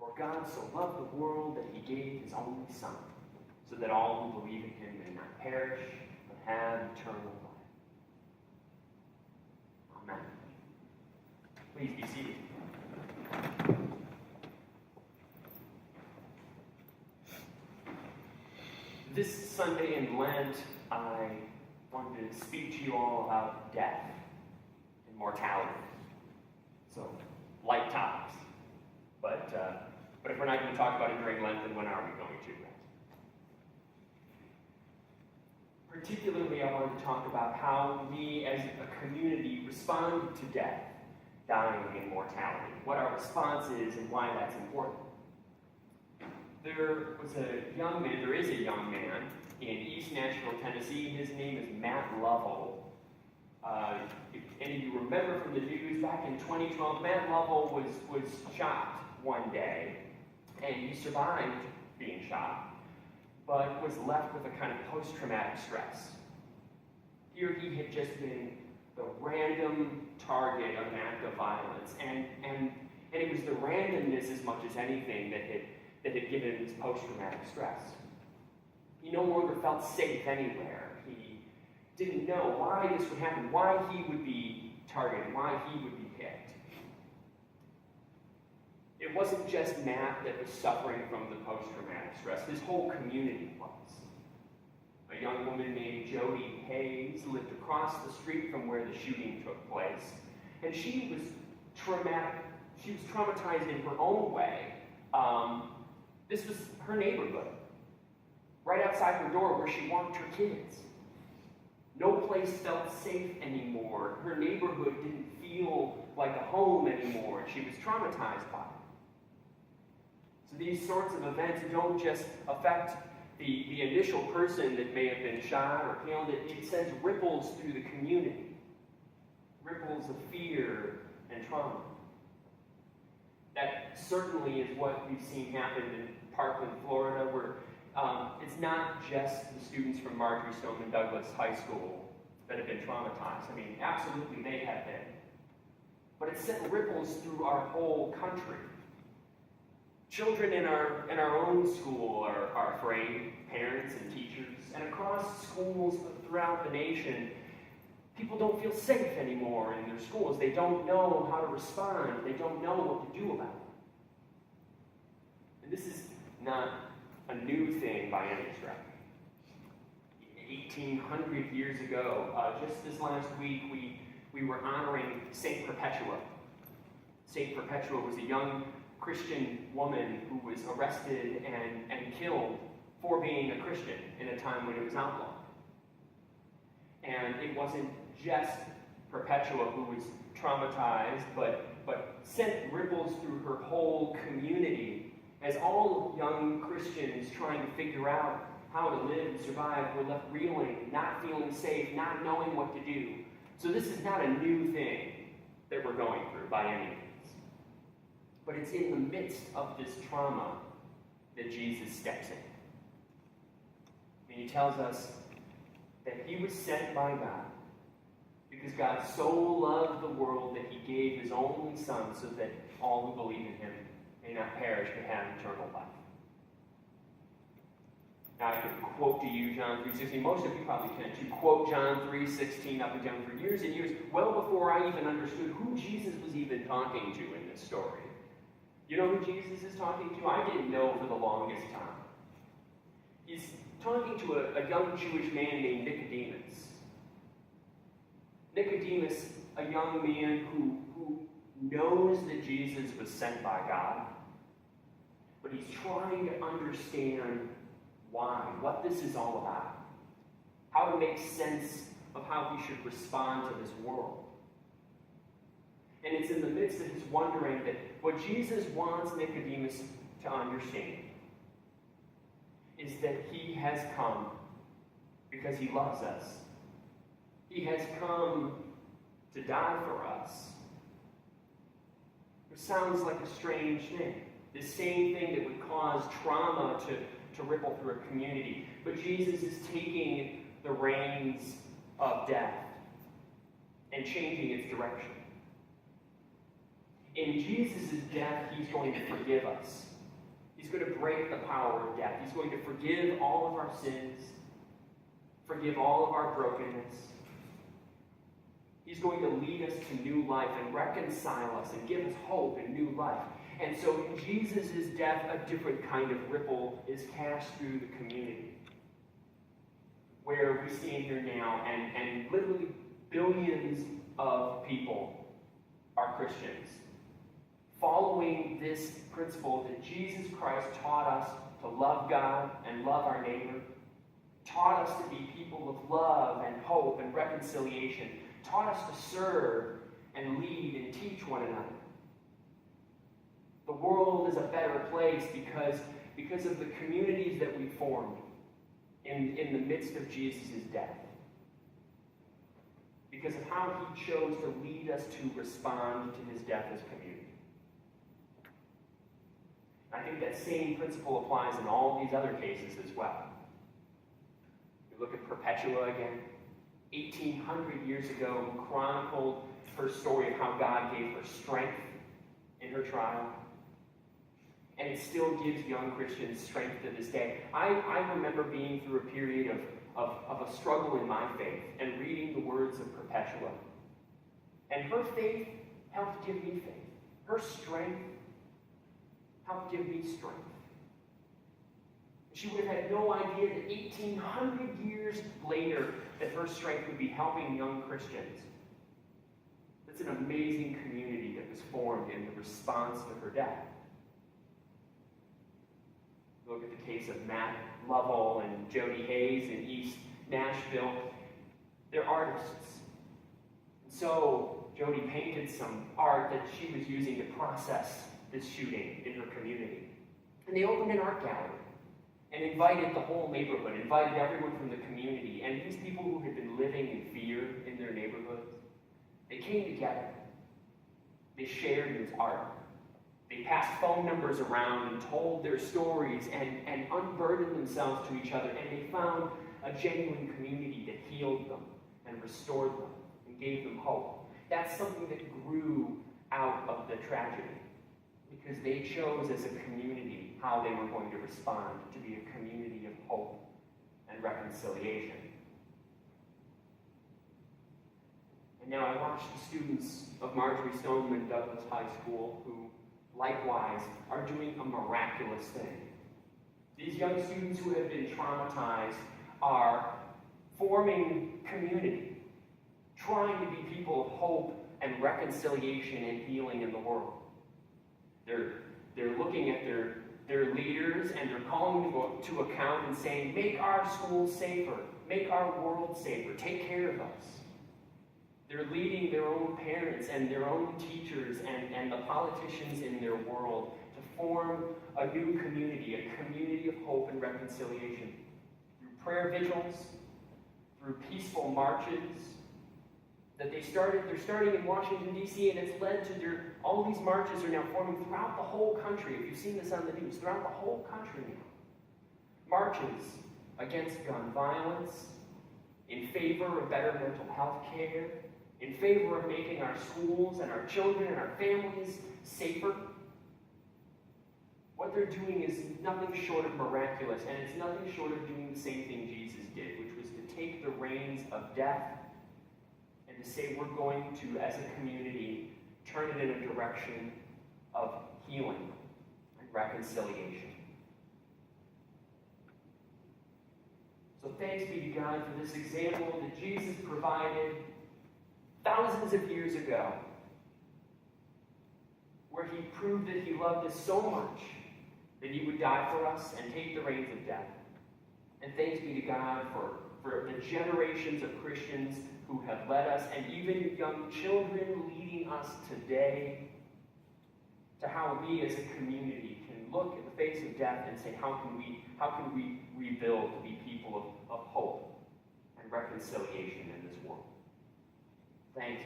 For God so loved the world that he gave his only Son, so that all who believe in him may not perish, but have eternal life. Amen. Please be seated. This Sunday in Lent, I wanted to speak to you all about death and mortality. So, light topics. But if we're not going to talk about it during Lent, then when are we going to? Particularly, I wanted to talk about how we as a community respond to death, dying, and mortality. What our response is and why that's important. There is a young man in East Nashville, Tennessee. His name is Matt Lovell. If any of you remember from the news, back in 2012, Matt Lovell was shot one day, and he survived being shot, but was left with a kind of post-traumatic stress. Here he had just been the random target of an act of violence, and it was the randomness as much as anything that had given him this post-traumatic stress. He no longer felt safe anywhere. He didn't know why this would happen, why he would be targeted, why he would be picked. It wasn't just Matt that was suffering from the post-traumatic stress. His whole community was. A young woman named Jody Hayes lived across the street from where the shooting took place, and she was traumatic. She was traumatized in her own way. This was her neighborhood, right outside her door where she walked her kids. No place felt safe anymore. Her neighborhood didn't feel like a home anymore, and she was traumatized by it. So these sorts of events don't just affect the initial person that may have been shot or killed. It sends ripples through the community, ripples of fear and trauma. That certainly is what we've seen happen in Parkland, Florida, where it's not just the students from Marjorie Stoneman Douglas High School that have been traumatized. I mean, absolutely they have been. But it sent ripples through our whole country. Children in our own school are afraid, parents and teachers, and across schools throughout the nation, people don't feel safe anymore in their schools. They don't know how to respond. They don't know what to do about it. And this is not a new thing by any stretch. 1,800 years ago, just this last week, we were honoring Saint Perpetua. Saint Perpetua was a young Christian woman who was arrested and killed for being a Christian in a time when it was outlawed. And it wasn't just Perpetua who was traumatized, but sent ripples through her whole community as all young Christians trying to figure out how to live and survive were left reeling, not feeling safe, not knowing what to do. So this is not a new thing that we're going through by any means. But it's in the midst of this trauma that Jesus steps in. And he tells us that he was sent by God because God so loved the world that he gave his only Son so that all who believe in him may not perish but have eternal life. Now I could quote to you John 3:16. Most of you probably can too. Quote John 3:16 up and down for years and years, well before I even understood who Jesus was even talking to in this story. You know who Jesus is talking to? I didn't know for the longest time. He's talking to a young Jewish man named Nicodemus. Nicodemus, a young man who knows that Jesus was sent by God, but he's trying to understand why, what this is all about, how to make sense of how he should respond to this world. And it's in the midst of his wondering that what Jesus wants Nicodemus to understand is that he has come because he loves us. He has come to die for us. It sounds like a strange thing. The same thing that would cause trauma to ripple through a community. But Jesus is taking the reins of death and changing its direction. In Jesus' death, he's going to forgive us. He's going to break the power of death. He's going to forgive all of our sins, forgive all of our brokenness. He's going to lead us to new life and reconcile us and give us hope and new life. And so in Jesus' death, a different kind of ripple is cast through the community. Where we stand here now, and literally billions of people are Christians, following this principle that Jesus Christ taught us to love God and love our neighbor, taught us to be people of love and hope and reconciliation, taught us to serve and lead and teach one another. The world is a better place because of the communities that we formed in the midst of Jesus' death. Because of how he chose to lead us to respond to his death as community. I think that same principle applies in all these other cases as well. We look at Perpetua again. 1,800 years ago, chronicled her story of how God gave her strength in her trial. And it still gives young Christians strength to this day. I remember being through a period of a struggle in my faith and reading the words of Perpetua. And her faith helped give me faith. Her strength helped give me strength. She would have had no idea that 1,800 years later that her strength would be helping young Christians. It's an amazing community that was formed in the response to her death. Look at the case of Matt Lovell and Jody Hayes in East Nashville. They're artists. And so Jody painted some art that she was using to process this shooting in her community. And they opened an art gallery and invited the whole neighborhood, invited everyone from the community. And these people who had been living in fear in their neighborhoods, they came together. They shared this art. They passed phone numbers around and told their stories and unburdened themselves to each other. And they found a genuine community that healed them and restored them and gave them hope. That's something that grew out of the tragedy because they chose as a community how they were going to respond to be a community of hope and reconciliation. And now I watch the students of Marjorie Stoneman Douglas High School who likewise are doing a miraculous thing. These young students who have been traumatized are forming community, trying to be people of hope and reconciliation and healing in the world. They're looking at their leaders and they're calling them to account and saying, make our schools safer, make our world safer, take care of us. They're leading their own parents and their own teachers and the politicians in their world to form a new community, a community of hope and reconciliation. Through prayer vigils, through peaceful marches, that they're starting in Washington, D.C., and it's led to all these marches are now forming throughout the whole country. If you've seen this on the news, throughout the whole country now. Marches against gun violence, in favor of better mental health care, in favor of making our schools and our children and our families safer. What they're doing is nothing short of miraculous, and it's nothing short of doing the same thing Jesus did, which was to take the reins of death and to say we're going to, as a community, turn it in a direction of healing and reconciliation. So thanks be to God for this example that Jesus provided thousands of years ago, where he proved that he loved us so much that he would die for us and take the reins of death. And thanks be to God for the generations of Christians who have led us, and even young children leading us today, to how we as a community can look at the face of death and say, how can we rebuild to be people of hope and reconciliation in this world? Thank you.